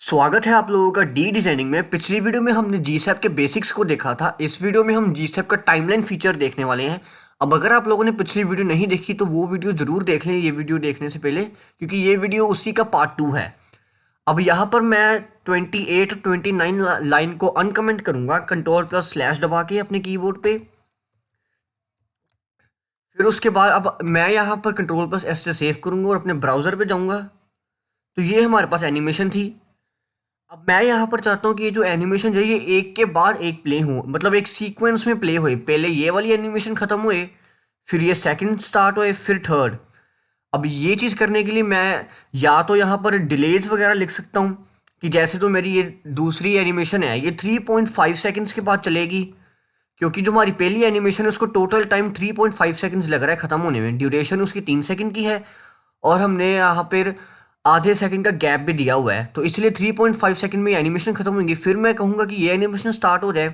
स्वागत है आप लोगों का डी डिजाइनिंग में। पिछली वीडियो में हमने जीसैप के बेसिक्स को देखा था। इस वीडियो में हम जीसैप का टाइमलाइन फीचर देखने वाले हैं। अब अगर आप लोगों ने पिछली वीडियो नहीं देखी तो वो वीडियो जरूर देख लें ये वीडियो देखने से पहले, क्योंकि ये वीडियो उसी का पार्ट 2 है। अब यहाँ पर मैं 28 और 29 लाइन को अनकमेंट करूंगा कंट्रोल+/ दबा के अपने कीबोर्ड पे। फिर उसके बाद अब मैं यहाँ पर कंट्रोल+S से सेव करूंगा और अपने ब्राउजर पे जाऊंगा। तो ये हमारे पास एनिमेशन थी। अब मैं यहाँ पर चाहता हूँ कि ये जो एनिमेशन जो है ये एक के बाद एक प्ले हो, मतलब एक सीक्वेंस में प्ले होए। पहले ये वाली एनिमेशन ख़त्म हुए, फिर ये सेकंड स्टार्ट होए, फिर थर्ड। अब ये चीज़ करने के लिए मैं या तो यहाँ पर डिलेज वगैरह लिख सकता हूँ कि जैसे तो मेरी ये दूसरी एनिमेशन है ये 3.5 सेकंड्स के बाद चलेगी, क्योंकि जो हमारी पहली एनिमेशन है उसको टोटल टाइम 3.5 सेकंड्स लग रहा है ख़त्म होने में। ड्यूरेशन उसकी 3 सेकंड की है और हमने यहाँ पर आधे सेकंड का गैप भी दिया हुआ है, तो इसलिए 3.5 सेकंड में एनिमेशन खत्म होंगी। फिर मैं कहूँगा कि ये एनिमेशन स्टार्ट हो जाए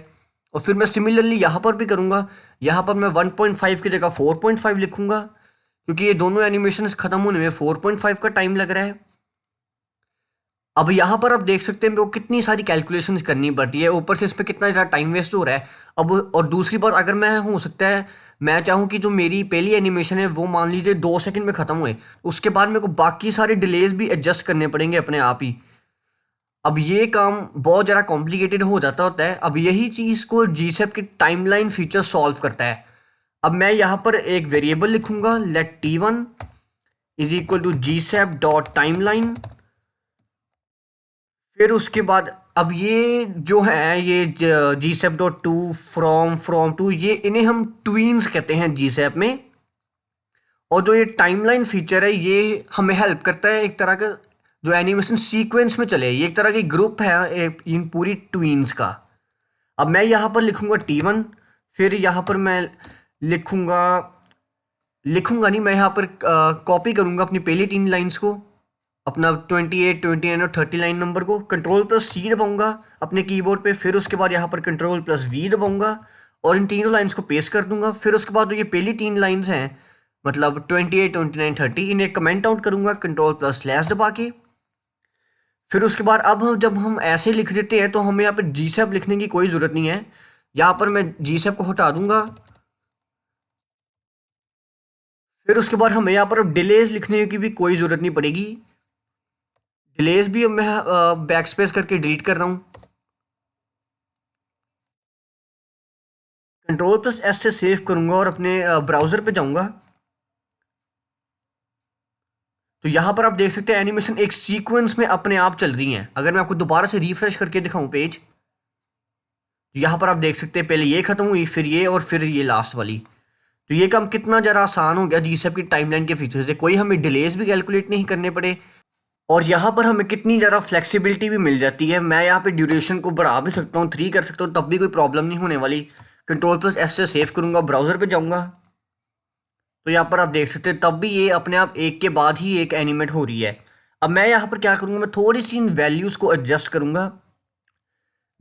और फिर मैं सिमिलरली यहाँ पर भी करूँगा। यहाँ पर मैं 1.5 की जगह 4.5 लिखूँगा, क्योंकि ये दोनों एनिमेशन खत्म होने में 4.5 का टाइम लग रहा है। अब यहाँ पर आप देख सकते हैं मेरे को कितनी सारी कैलकुलेशंस करनी पड़ती है, ऊपर से इस पर कितना ज़्यादा टाइम वेस्ट हो रहा है। अब और दूसरी बात, अगर मैं हो सकता है मैं चाहूँ कि जो मेरी पहली एनिमेशन है वो मान लीजिए 2 सेकंड में ख़त्म हुए, उसके बाद मेरे को बाकी सारे डिलेज भी एडजस्ट करने पड़ेंगे अपने आप ही। अब ये काम बहुत ज़्यादा कॉम्प्लिकेटेड हो जाता होता है। अब यही चीज़ को जीसैप की टाइमलाइन फीचर सॉल्व करता है। अब मैं यहाँ पर एक वेरिएबल लिखूंगा, late t1 is equal to gsap.timeline। फिर उसके बाद अब ये जो है ये gsap.to from to, ये इन्हें हम ट्वीन्स कहते हैं जीसैप में। और जो ये टाइमलाइन फीचर है ये हमें हेल्प करता है एक तरह का जो एनिमेशन सीक्वेंस में चले, ये एक तरह की ग्रुप है इन पूरी ट्वीन्स का। अब मैं यहाँ पर लिखूंगा t1, फिर यहाँ पर मैं लिखूंगा लिखूंगा नहीं, मैं यहाँ पर कॉपी करूंगा अपनी पहली 3 लाइन्स को, अपना 28, 29 और 30 लाइन नंबर को। कंट्रोल+C दबाऊंगा अपने कीबोर्ड पे, फिर उसके बाद यहाँ पर कंट्रोल+V दबाऊंगा और इन तीनों लाइन्स को पेस्ट कर दूंगा। फिर उसके बाद ये पहली 3 लाइन्स हैं, मतलब 28, 29, 30, इन्हें कमेंट आउट करूंगा कंट्रोल+/ दबा के। फिर उसके बाद अब जब हम ऐसे लिख देते हैं तो हमें यहाँ पर जीसैप लिखने की कोई ज़रूरत नहीं है। यहाँ पर मैं जीसैप को हटा दूंगा। फिर उसके बाद हमें यहाँ पर अब डिलेज लिखने की भी कोई ज़रूरत नहीं पड़ेगी। डिलेज भी अब मैं बैक स्पेस करके डिलीट कर रहा हूँ। कंट्रोल+S से सेव करूंगा और अपने ब्राउज़र पे जाऊंगा। तो यहाँ पर आप देख सकते हैं एनिमेशन एक सीक्वेंस में अपने आप चल रही हैं। अगर मैं आपको दोबारा से रिफ्रेश करके दिखाऊं पेज, तो यहाँ पर आप देख सकते हैं पहले ये खत्म हुई, फिर ये और फिर ये लास्ट वाली। तो ये काम कितना ज़रा आसान हो गया जीसैप की टाइमलाइन के फीचर से, कोई हमें डिलेज भी कैलकुलेट नहीं करने पड़े। और यहाँ पर हमें कितनी ज़्यादा फ्लेक्सिबिलिटी भी मिल जाती है। मैं यहाँ पे ड्यूरेशन को बढ़ा भी सकता हूँ, 3 कर सकता हूँ, तब भी कोई प्रॉब्लम नहीं होने वाली। कंट्रोल+S से सेव करूँगा, ब्राउज़र पे जाऊँगा, तो यहाँ पर आप देख सकते हैं तब भी ये अपने आप एक के बाद ही एक एनिमेट हो रही है। अब मैं यहाँ पर क्या करूँगा, मैं थोड़ी सी इन वैल्यूज़ को एडजस्ट करूँगा।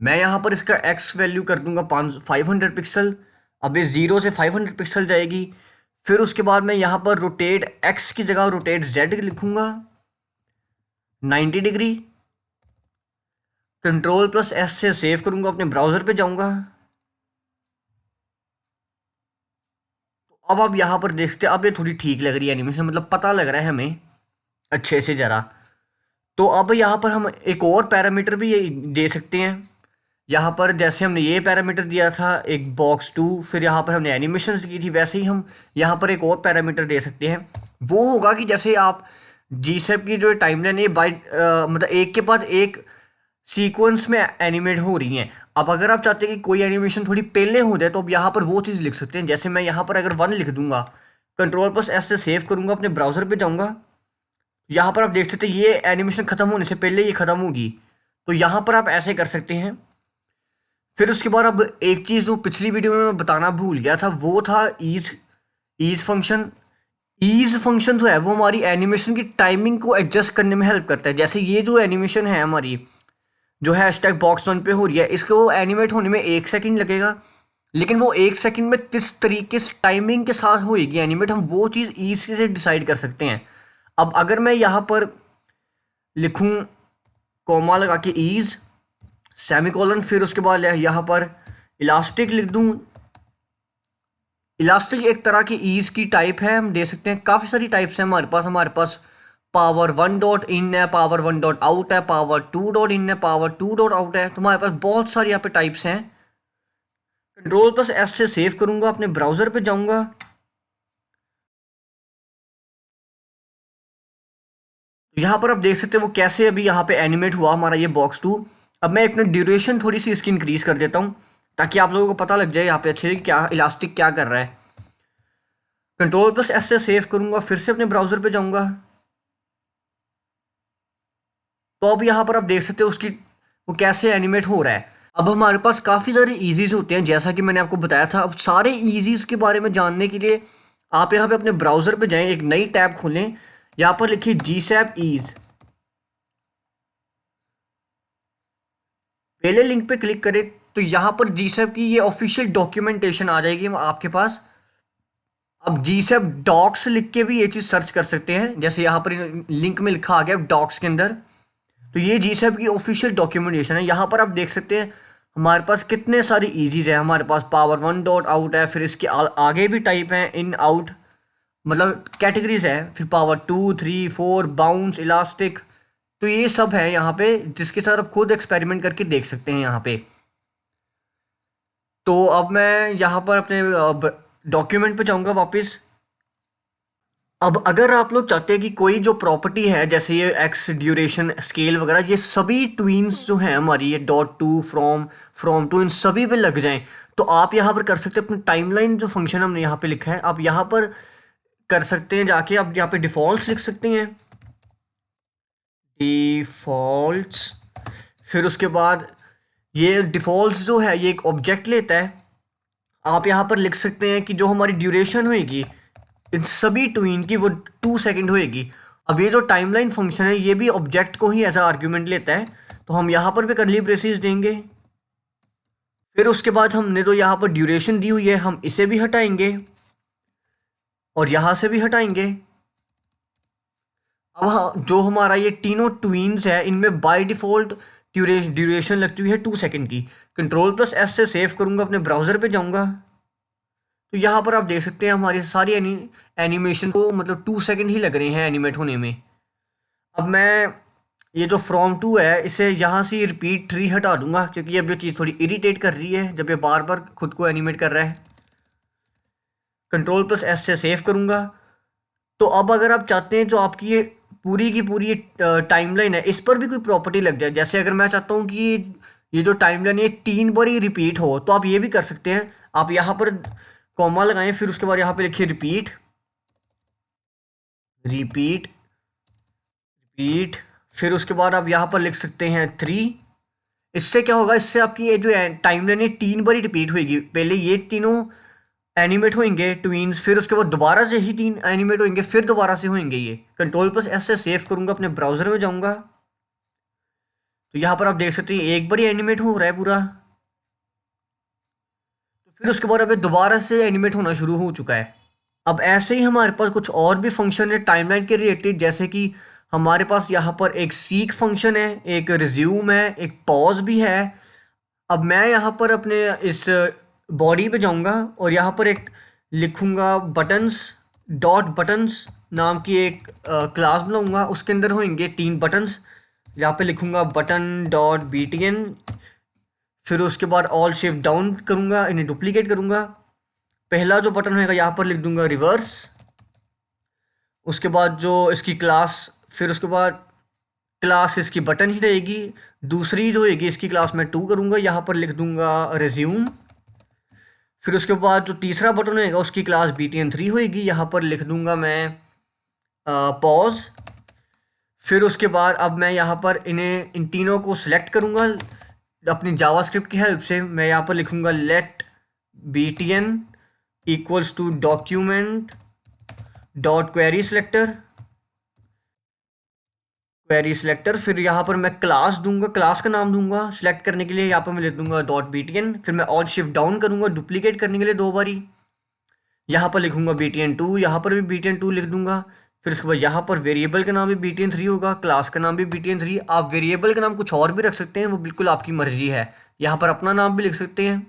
मैं यहाँ पर इसका एक्स वैल्यू कर दूँगा 500 पिक्सल। अब ये 0 से 500 पिक्सल जाएगी। फिर उसके बाद मैं यहाँ पर रोटेट एक्स की जगह रोटेट जेड लिखूँगा 90 डिग्री। कंट्रोल+S से सेव करूँगा, अपने ब्राउज़र पे जाऊँगा। तो अब आप यहाँ पर देख सकते हैं अब ये थोड़ी ठीक लग रही है एनिमेशन, मतलब पता लग रहा है हमें अच्छे से ज़रा। तो अब यहाँ पर हम एक और पैरामीटर भी ये दे सकते हैं। यहाँ पर जैसे हमने ये पैरामीटर दिया था एक box2, फिर यहाँ पर हमने एनिमेशन की थी, वैसे ही हम यहाँ पर एक और पैरामीटर दे सकते हैं। वो होगा कि जैसे आप जीसैप की जो टाइमलाइन है बाई मतलब एक के बाद एक सीक्वेंस में एनिमेट हो रही हैं। अब अगर आप चाहते हैं कि कोई एनिमेशन थोड़ी पहले हो जाए तो अब यहाँ पर वो चीज़ लिख सकते हैं। जैसे मैं यहाँ पर अगर 1 लिख दूंगा, कंट्रोल+S से सेव करूँगा, अपने ब्राउज़र पे जाऊँगा, यहाँ पर आप देख सकते हैं ये एनिमेशन ख़त्म होने से पहले ये ख़त्म होगी। तो यहाँ पर आप ऐसे कर सकते हैं। फिर उसके बाद अब एक चीज़ जो पिछली वीडियो में मैं बताना भूल गया था वो था ईज फंक्शन। ईज फंक्शन जो है वो हमारी एनिमेशन की टाइमिंग को एडजस्ट करने में हेल्प करता है। जैसे ये जो एनिमेशन है हमारी जो हैशटैग box1 पे हो रही है, इसको एनिमेट होने में 1 सेकंड लगेगा, लेकिन वो 1 सेकंड में किस तरीके से टाइमिंग के साथ होएगी एनिमेट, हम वो चीज़ ईजी से डिसाइड कर सकते हैं। अब अगर मैं यहाँ पर लिखूँ कॉमा लगा के ईज, सेमीकोलन, फिर उसके बाद यहाँ पर इलास्टिक लिख दूँ। इलास्टिक एक तरह की ईज की टाइप है, हम दे सकते हैं, काफ़ी सारी टाइप्स हैं हमारे पास पावर 1 डॉट इन है, पावर 1 डॉट आउट है, पावर 2 डॉट इन है, पावर 2 डॉट आउट है। तो हमारे पास बहुत सारी यहाँ पे टाइप्स हैं। कंट्रोल प्लस एस से सेव करूंगा, अपने ब्राउज़र पे जाऊंगा। तो यहाँ पर आप देख सकते हैं वो कैसे अभी यहाँ पे एनिमेट हुआ हमारा ये बॉक्स 2। अब मैं अपने ड्यूरेशन थोड़ी सी इसकी इंक्रीज कर देता हूँ ताकि आप लोगों को पता लग जाए यहाँ पे अच्छे कि क्या इलास्टिक क्या कर रहा है। कंट्रोल प्लस एस से सेव करूंगा, फिर से अपने ब्राउज़र पे जाऊंगा। तो अब यहाँ पर आप देख सकते हो उसकी वो कैसे एनिमेट हो रहा है। अब हमारे पास काफ़ी सारे ईजीज होते हैं जैसा कि मैंने आपको बताया था। अब सारे ईजीज के बारे में जानने के लिए आप यहाँ पे अपने ब्राउज़र पे जाएं, एक नई टैब खोलें, यहाँ पर लिखिए GSAP ईज। पहले लिंक पे क्लिक करें तो यहाँ पर GSAP की ये ऑफिशियल डॉक्यूमेंटेशन आ जाएगी आपके पास। अब GSAP डॉक्स लिख के भी ये चीज़ सर्च कर सकते हैं, जैसे यहाँ पर लिंक में लिखा आ गया डॉक्स के अंदर। तो ये GSAP की ऑफिशियल डॉक्यूमेंटेशन है। यहाँ पर आप देख सकते हैं हमारे पास कितने सारी ईजीज है। हमारे पास पावर 1 डॉट आउट है, फिर इसके आगे भी टाइप है इन आउट, मतलब कैटेगरीज है, फिर पावर 2 3 4 बाउंस, इलास्टिक। तो ये सब है यहाँ पे जिसके साथ आप खुद एक्सपेरिमेंट करके देख सकते हैं यहाँ पे। तो अब मैं यहाँ पर अपने डॉक्यूमेंट पे जाऊँगा वापस। अब अगर आप लोग चाहते हैं कि कोई जो प्रॉपर्टी है जैसे ये एक्स, ड्यूरेशन, स्केल वगैरह, ये सभी ट्वीन्स जो हैं हमारी, ये डॉट टू, फ्रॉम टू, इन सभी पे लग जाएं, तो आप यहाँ पर कर सकते हैं। अपनी टाइमलाइन जो फंक्शन हमने यहाँ पे लिखा है आप यहाँ पर कर सकते हैं, जाके आप यहाँ पे डिफ़ॉल्ट्स लिख सकते हैं, डिफ़ॉल्ट्स। फिर उसके बाद ये डिफ़ॉल्ट्स जो है ये एक ऑब्जेक्ट लेता है। आप यहाँ पर लिख सकते हैं कि जो हमारी ड्यूरेशन होएगी इन सभी ट्वीन की वो 2 सेकंड होएगी। अब ये जो टाइमलाइन फंक्शन है ये भी ऑब्जेक्ट को ही एज आ आर्ग्यूमेंट लेता है, तो हम यहाँ पर भी करली ब्रेसेस देंगे। फिर उसके बाद हमने जो यहाँ पर ड्यूरेशन दी हुई है हम इसे भी हटाएंगे और यहाँ से भी हटाएंगे। अब जो हमारा ये तीनों ट्वीन्स है इनमें बाय डिफ़ॉल्ट ड्यूरेशन लगती हुई है 2 सेकंड की। कंट्रोल प्लस एस से सेव करूँगा, अपने ब्राउज़र पे जाऊँगा। तो यहाँ पर आप देख सकते हैं हमारी सारी एनिमेशन को मतलब 2 सेकंड ही लग रहे हैं एनिमेट होने में। अब मैं ये जो फ्रॉम टू है इसे यहाँ से रिपीट 3 हटा दूंगा क्योंकि अब ये चीज़ थोड़ी इरिटेट कर रही है जब ये बार बार खुद को एनिमेट कर रहा है। कंट्रोल प्लस एस से सेव करूँगा। तो अब अगर आप चाहते हैं जो आपकी ये पूरी की पूरी टाइमलाइन है इस पर भी कोई प्रॉपर्टी लग जाए, जैसे अगर मैं चाहता हूँ कि ये जो टाइमलाइन है 3 बार ही रिपीट हो, तो आप ये भी कर सकते हैं। आप यहाँ पर कॉमा लगाएं, फिर उसके बाद यहाँ पे लिखिए रिपीट रिपीट रिपीट, फिर उसके बाद आप यहाँ पर लिख सकते हैं 3। इससे क्या होगा, इससे आपकी ये जो टाइमलाइन है 3 बार ही रिपीट होगी। पहले ये तीनों एनिमेट होंगे ट्वीन्स, फिर उसके बाद दोबारा से ही 3 एनिमेट होंगे, फिर दोबारा से होंगे ये। कंट्रोल प्लस एस से सेव करूँगा, अपने ब्राउज़र में जाऊँगा। तो यहाँ पर आप देख सकते हैं एक बार ही एनिमेट हो रहा है पूरा। तो फिर उसके बाद अब दोबारा से एनिमेट होना शुरू हो चुका है। अब ऐसे ही हमारे पास कुछ और भी फंक्शन है टाइमलाइन के रिलेटेड, जैसे कि हमारे पास यहाँ पर एक सीक फंक्शन है, एक रिज्यूम है, एक पॉज भी है। अब मैं यहाँ पर अपने इस बॉडी पे जाऊँगा और यहाँ पर एक लिखूँगा बटन्स डॉट बटन्स नाम की एक क्लास बनाऊँगा। उसके अंदर होंगे 3 बटन्स। यहाँ पे लिखूँगा बटन डॉट btn, फिर उसके बाद ऑल शिफ्ट डाउन करूँगा, इन्हें डुप्लीकेट करूँगा। पहला जो बटन होगा यहाँ पर लिख दूँगा रिवर्स। उसके बाद जो इसकी क्लास, फिर उसके बाद क्लास इसकी बटन ही रहेगी। दूसरी जो होगी इसकी क्लास मैं 2 करूँगा, यहाँ पर लिख दूँगा रिज्यूम। फिर उसके बाद जो तीसरा बटन होगा उसकी क्लास btn3 होएगी, यहाँ पर लिख दूँगा मैं पॉज। फिर उसके बाद अब मैं यहाँ पर इन तीनों को सिलेक्ट करूँगा अपनी जावास्क्रिप्ट की हेल्प से। मैं यहाँ पर लिखूँगा let btn equals to document dot query selector. फिर यहाँ पर मैं क्लास दूंगा, क्लास का नाम दूंगा सिलेक्ट करने के लिए। यहाँ पर मैं लिख दूंगा डॉट btn, फिर मैं ऑल शिफ्ट डाउन करूँगा डुप्लीकेट करने के लिए 2 बारी। यहाँ पर लिखूंगा btn2, यहाँ पर भी btn2 लिख दूंगा। फिर उसके बाद यहाँ पर वेरिएबल का नाम भी btn3 होगा, क्लास का नाम भी btn3। आप वेरिएबल का नाम कुछ और भी रख सकते हैं, वो बिल्कुल आपकी मर्जी है। यहाँ पर अपना नाम भी लिख सकते हैं।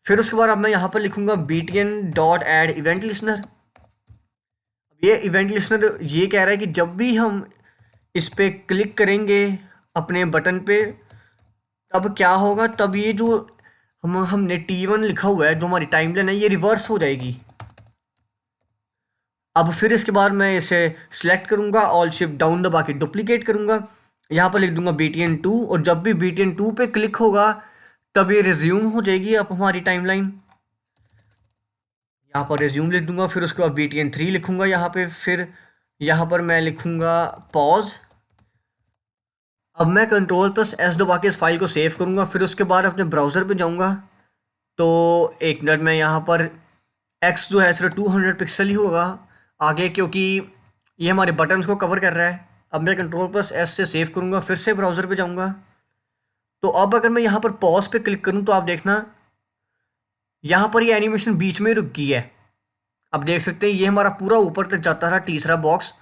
फिर उसके बाद अब मैं यहाँ पर लिखूंगा btn.add इवेंट लिसनर। ये इवेंट लिसनर ये कह रहा है कि जब भी हम इस पे क्लिक करेंगे अपने बटन पे, तब क्या होगा, तब ये जो हमने T1 लिखा हुआ है, जो हमारी टाइमलाइन है, ये रिवर्स हो जाएगी। अब फिर इसके बाद मैं इसे सिलेक्ट करूंगा, ऑल शिफ्ट डाउन दबा के डुप्लीकेट करूंगा, यहाँ पर लिख दूंगा btn2, और जब भी btn2 पे क्लिक होगा तब ये रिज्यूम हो जाएगी अब हमारी टाइमलाइन। यहाँ पर रिज्यूम लिख दूंगा, फिर उसके बाद btn3 लिखूंगा यहाँ पे, फिर यहाँ पर मैं लिखूंगा पॉज। अब मैं Ctrl+S दबा के इस फाइल को सेव करूंगा, फिर उसके बाद अपने ब्राउज़र पे जाऊंगा। तो एक मिनट में यहाँ पर एक्स जो है सिर्फ 200 पिक्सल ही होगा आगे, क्योंकि ये हमारे बटन्स को कवर कर रहा है। अब मैं Ctrl+S से सेव करूंगा, फिर से ब्राउज़र पे जाऊंगा। तो अब अगर मैं यहाँ पर पॉज पे क्लिक करूँ तो आप देखना यहाँ पर ये एनिमेशन बीच में रुक गई है। अब देख सकते हैं ये हमारा पूरा ऊपर तक जाता रहा तीसरा बॉक्स,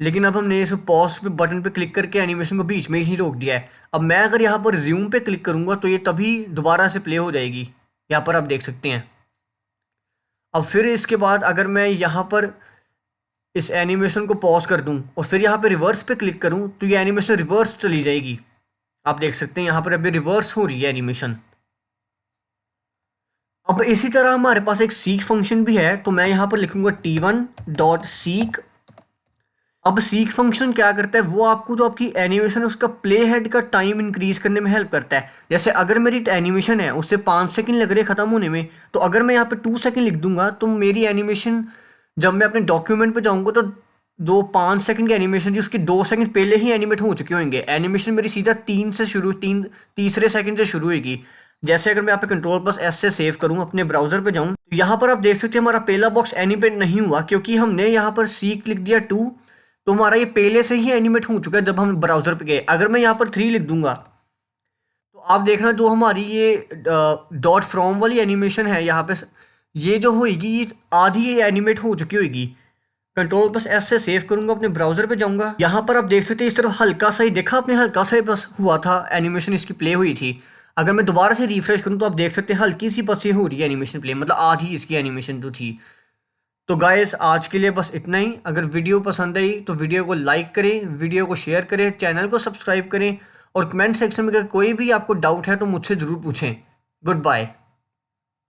लेकिन अब हमने इस पॉज पे बटन पे क्लिक करके एनिमेशन को बीच में ही रोक दिया है। अब मैं अगर यहाँ पर रिज्यूम पे क्लिक करूँगा तो ये तभी दोबारा से प्ले हो जाएगी, यहाँ पर आप देख सकते हैं। अब फिर इसके बाद अगर मैं यहाँ पर इस एनिमेशन को पॉज कर दूँ और फिर यहाँ पे रिवर्स पे क्लिक करूँ तो ये एनिमेशन रिवर्स चली जाएगी। आप देख सकते हैं यहाँ पर अभी रिवर्स हो रही है एनिमेशन। अब इसी तरह हमारे पास एक सीक फंक्शन भी है, तो मैं यहाँ पर लिखूंगा t1.seek। अब सीक फंक्शन क्या करता है, वो आपको जो आपकी एनिमेशन है उसका प्ले हेड का टाइम इंक्रीज करने में हेल्प करता है। जैसे अगर मेरी एनिमेशन है उससे 5 सेकंड लग रहे ख़त्म होने में, तो अगर मैं यहाँ पे 2 सेकंड लिख दूंगा तो मेरी एनिमेशन जब मैं अपने डॉक्यूमेंट पे जाऊँगा तो जो 5 सेकंड की एनिमेशन थी उसकी 2 सेकंड पहले ही एनिमेट हो चुके होंगे। एनिमेशन मेरी सीधा तीसरे सेकंड से शुरू होगी। जैसे अगर मैं यहाँ पे Ctrl+S से सेव करूँ, अपने ब्राउजर पे जाऊँ, तो यहाँ पर आप देख सकते हैं हमारा पहला बॉक्स एनिमेट नहीं हुआ, क्योंकि हमने यहाँ पर सीक लिख दिया 2, तो हमारा ये पहले से ही एनिमेट हो चुका है जब हम ब्राउज़र पे गए। अगर मैं यहाँ पर 3 लिख दूंगा तो आप देखना जो हमारी ये डॉट फ्रॉम वाली एनिमेशन है यहाँ पे, ये जो होएगी ये आधी ये एनिमेट हो चुकी होगी। Ctrl+S से सेव करूंगा, अपने ब्राउज़र पे जाऊंगा, यहाँ पर आप देख सकते हैं इस तरफ हल्का सा ही देखा आपने, हल्का सा ही बस हुआ था एनिमेशन इसकी प्ले हुई थी। अगर मैं दोबारा से रिफ्रेश करूँ तो आप देख सकते हैं हल्की सी बस ये हो रही है एनिमेशन प्ले, मतलब आधी इसकी एनिमेशन जो थी। तो गाइस आज के लिए बस इतना ही। अगर वीडियो पसंद आई तो वीडियो को लाइक करें, वीडियो को शेयर करें, चैनल को सब्सक्राइब करें, और कमेंट सेक्शन में अगर कोई भी आपको डाउट है तो मुझसे ज़रूर पूछें। Good bye.